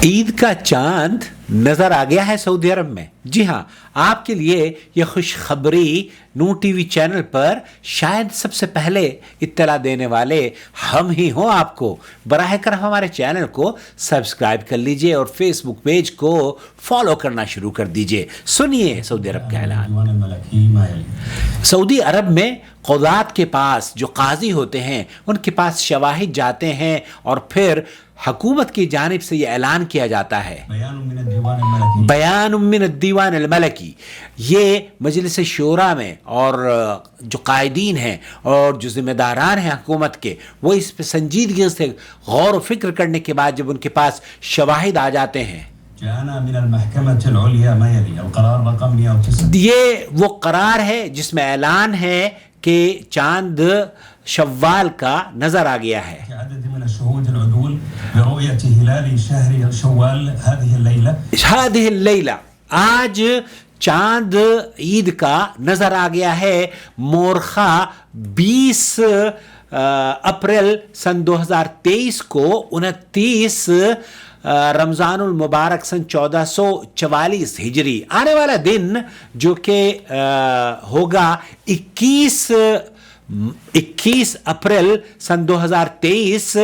عید کا چاند نظر آ گیا ہے سعودی عرب میں. جی ہاں، آپ کے لیے یہ خوشخبری نور ٹی وی چینل پر شاید سب سے پہلے اطلاع دینے والے ہم ہی ہوں. آپ کو براہ کرم ہمارے چینل کو سبسکرائب کر لیجئے اور فیس بک پیج کو فالو کرنا شروع کر دیجئے. سنیے سعودی عرب کا اعلان. سعودی عرب میں قضات کے پاس جو قاضی ہوتے ہیں ان کے پاس شواہد جاتے ہیں اور پھر حکومت کی جانب سے یہ اعلان کیا جاتا ہے، بیان من الدیوان الملکی. یہ مجلس شورا میں اور جو قائدین ہیں اور جو ذمہ داران ہیں حکومت کے، وہ اس پہ سنجیدگی سے غور و فکر کرنے کے بعد جب ان کے پاس شواہد آ جاتے ہیں، یہ وہ قرار ہے جس میں اعلان ہے کہ چاند شوال کا نظر آ گیا ہے. هذه الليلة آج چاند عید کا نظر آ گیا ہے. مورخہ 20 اپریل سن 2023 کو 29 رمضان المبارک سن 1444 ہجری، آنے والا دن جو کہ ہوگا 21 اپریل سن 2023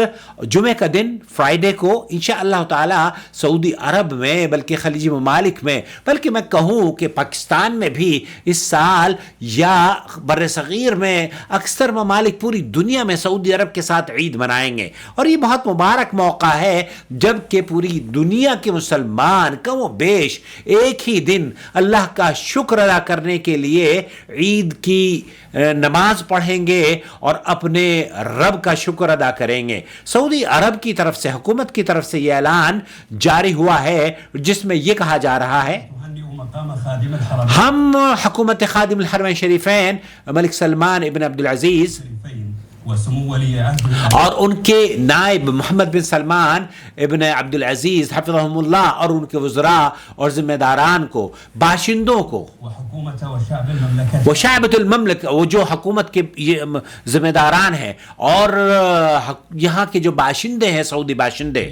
جمعہ کا دن، فرائیڈے کو انشاءاللہ تعالی سعودی عرب میں بلکہ خلیجی ممالک میں، بلکہ میں کہوں کہ پاکستان میں بھی اس سال یا بر صغیر میں اکثر ممالک پوری دنیا میں سعودی عرب کے ساتھ عید منائیں گے. اور یہ بہت مبارک موقع ہے جب کہ پوری دنیا کے مسلمان کم و بیش ایک ہی دن اللہ کا شکر ادا کرنے کے لیے عید کی نماز پڑھیں گے اور اپنے رب کا شکر ادا کریں گے. سعودی عرب کی طرف سے، حکومت کی طرف سے یہ اعلان جاری ہوا ہے جس میں یہ کہا جا رہا ہے ہم حکومت خادم الحرمین شریفین ملک سلمان ابن عبدالعزیز اور ان کے نائب محمد بن سلمان ابن عبدالعزیز حفظہم اللہ اور ان کے وزراء اور ذمہ داران کو، باشندوں کو، وشعبۃ المملکہ، وہ جو حکومت کے ذمہ داران ہیں اور یہاں کے جو باشندے ہیں، سعودی باشندے،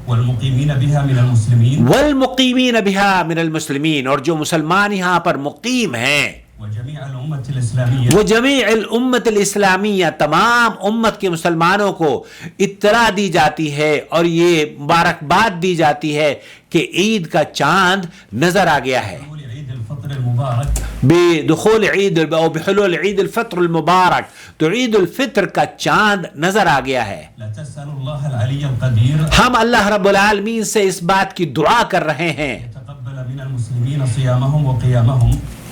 والمقیمین بہا من المسلمین، اور جو مسلمان یہاں پر مقیم ہیں، وہ جمیع الامت الاسلامیہ، تمام امت کے مسلمانوں کو اطلاع دی جاتی ہے اور یہ مبارکباد دی جاتی ہے کہ عید کا چاند نظر آ گیا ہے. بدخول عید او بحلول عید الفطر المبارک، تو عید الفطر کا چاند نظر آ گیا ہے. ہم اللہ رب العالمین سے اس بات کی دعا کر رہے ہیں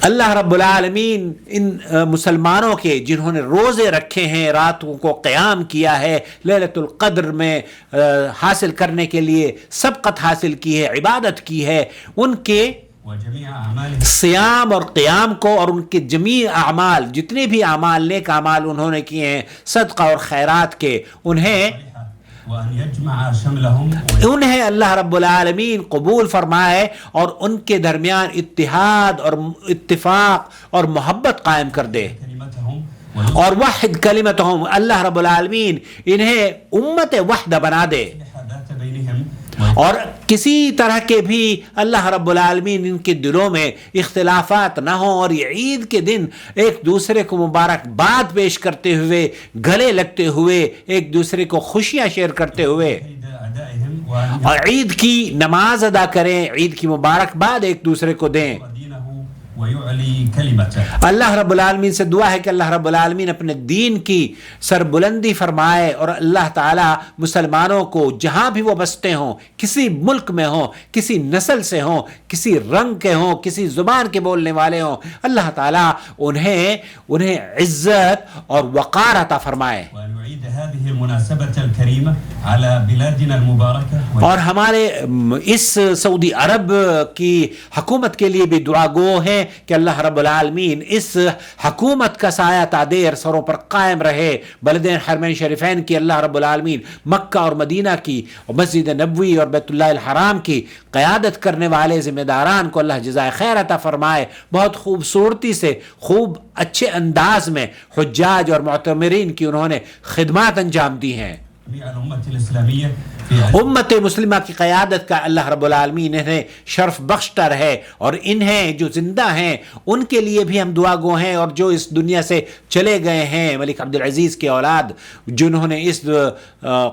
اللہ رب العالمین ان مسلمانوں کے جنہوں نے روزے رکھے ہیں، راتوں کو قیام کیا ہے، لیلۃ القدر میں حاصل کرنے کے لیے سبقت حاصل کی ہے، عبادت کی ہے، ان کے صیام اور قیام کو اور ان کے جمیع اعمال، جتنے بھی اعمال، نیک اعمال انہوں نے کیے ہیں، صدقہ اور خیرات کے، انہیں اللہ رب العالمین قبول فرمائے اور ان کے درمیان اتحاد اور اتفاق اور محبت قائم کر دے. اور وحد کلمتہم، اللہ رب العالمین انہیں امت وحدہ بنا دے اور کسی طرح کے بھی اللہ رب العالمین ان کے دلوں میں اختلافات نہ ہوں، اور یہ عید کے دن ایک دوسرے کو مبارکباد پیش کرتے ہوئے، گلے لگتے ہوئے، ایک دوسرے کو خوشیاں شیئر کرتے ہوئے اور عید کی نماز ادا کریں، عید کی مبارکباد ایک دوسرے کو دیں. اللہ رب العالمین سے دعا ہے کہ اللہ رب العالمین اپنے دین کی سربلندی فرمائے اور اللہ تعالیٰ مسلمانوں کو جہاں بھی وہ بستے ہوں، کسی ملک میں ہوں، کسی نسل سے ہوں، کسی رنگ کے ہوں، کسی زبان کے بولنے والے ہوں، اللہ تعالیٰ انہیں عزت اور وقار عطا فرمائے. اور ہمارے اس سعودی عرب کی حکومت کے لیے بھی دعا گو ہیں کہ اللہ رب العالمین اس حکومت کا سایہ تادیر سروں پر قائم رہے. بلدین حرمین شریفین کی اللہ رب العالمین، مکہ اور مدینہ کی، اور مسجد نبوی اور بیت اللہ الحرام کی قیادت کرنے والے ذمہ داران کو اللہ جزائے خیر عطا فرمائے. بہت خوبصورتی سے، خوب اچھے انداز میں حجاج اور معتمرین کی انہوں نے خدمات انجام دی ہیں. امت مسلمہ کی قیادت کا اللہ رب العالمین انہیں شرف بخشتا رہے، اور انہیں جو زندہ ہیں ان کے لیے بھی ہم دعا گو ہیں، اور جو اس دنیا سے چلے گئے ہیں ملک عبدالعزیز کے اولاد جنہوں نے اس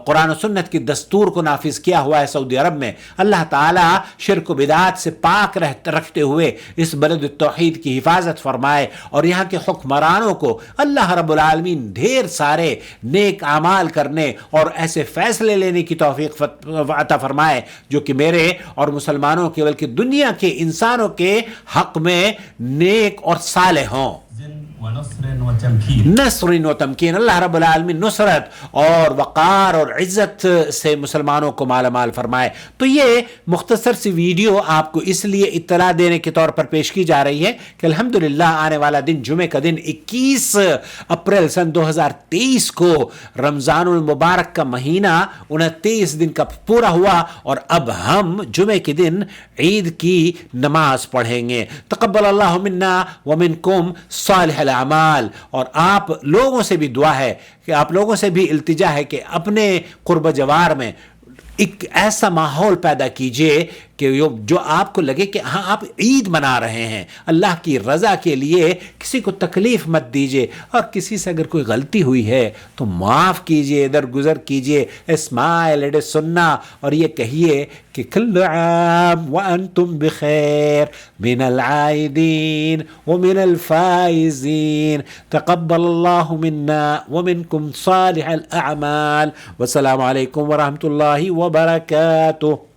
قرآن و سنت کی دستور کو نافذ کیا ہوا ہے سعودی عرب میں، اللہ تعالیٰ شرک و بدعات سے پاک رکھتے ہوئے اس بلد التوحید کی حفاظت فرمائے، اور یہاں کے حکمرانوں کو اللہ رب العالمین ڈھیر سارے نیک اعمال کرنے اور ایسے فیصلے لینے کی توفیق عطا فرمائے جو کہ میرے اور مسلمانوں کے بلکہ دنیا کے انسانوں کے حق میں نیک اور صالح ہوں۔ نصر و تمکین، اللہ رب العالمین نصرت اور وقار اور عزت سے مسلمانوں کو مالا مال فرمائے۔ تو یہ مختصر سی ویڈیو آپ کو اس لیے اطلاع دینے کے طور پر پیش کی جا رہی ہے کہ الحمدللہ آنے والا دن جمعے کا دن 21 اپریل سن 2023 کو رمضان المبارک کا مہینہ 29 دن کا پورا ہوا، اور اب ہم جمعے کے دن عید کی نماز پڑھیں گے۔ تقبل اللہ منا ومنکم صالح الاعمال۔ اور آپ لوگوں سے بھی دعا ہے کہ آپ لوگوں سے بھی التجا ہے کہ اپنے قرب جوار میں ایک ایسا ماحول پیدا کیجئے کہ جو آپ کو لگے کہ ہاں آپ عید منا رہے ہیں، اللہ کی رضا کے لیے کسی کو تکلیف مت دیجئے، اور کسی سے اگر کوئی غلطی ہوئی ہے تو معاف کیجئے، درگزر کیجئے، اسمائل ایڈ سننا، اور یہ کہیے کہ کل عام وانتم بخیر من العائدین ومن الفائزین، تقبل اللہ منا ومنکم صالح الاعمال، والسلام علیکم ورحمۃ اللہ وبرکاتہ۔